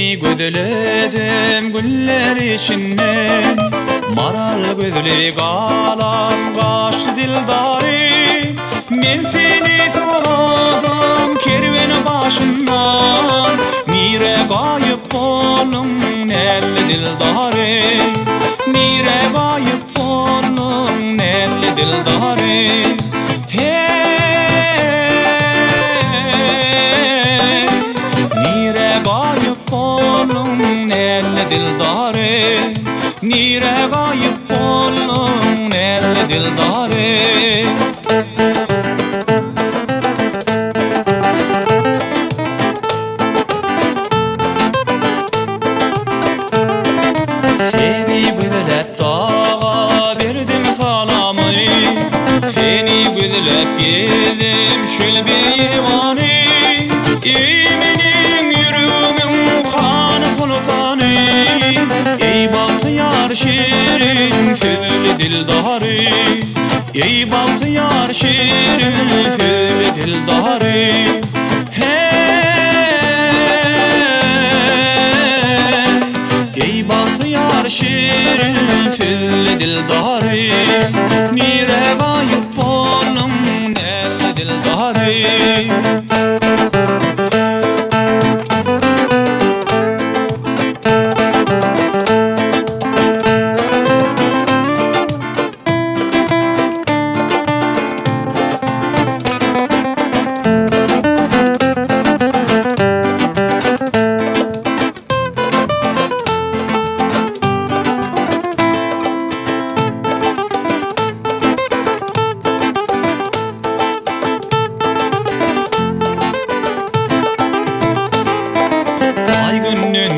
Seni gözledim güller içinden, maral gözlü galam kaçtı dildarim. Men seni soradım kerven başından, nire gayip bolum nelli dildarim, nire gayip bolum nelli dildarim. Dildare, nire gayip bolun elle dildare. Seni güzelep dağa verdim salamı, seni güzelep geldim şülbeyvani. İmenin yürümün kanı sultanı, ey Baltıyar şirin sözlü dildarı, ey Baltıyar şirin sözlü dildarı. Ey Baltıyar şirin sözlü dildarı, nire gayip bolum nelli dildarı.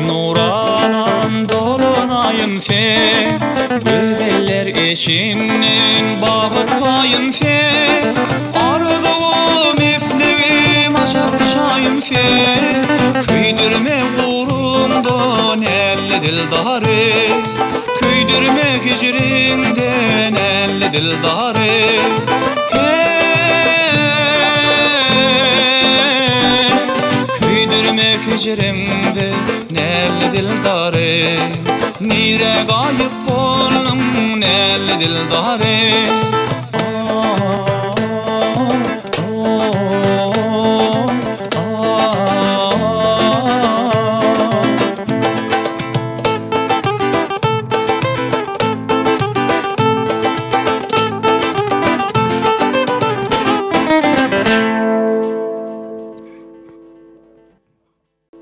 Nuralan dolunayın sen, güzeller eşinin bağıtmayın sen. Arzuğum esleğim aşapşayım sen, küydürme uğrundan elle dildarı, küydürme hicrinden elle dildarı. Hicrinde nelli dildarı, nire gayip bolum nelli dildarı.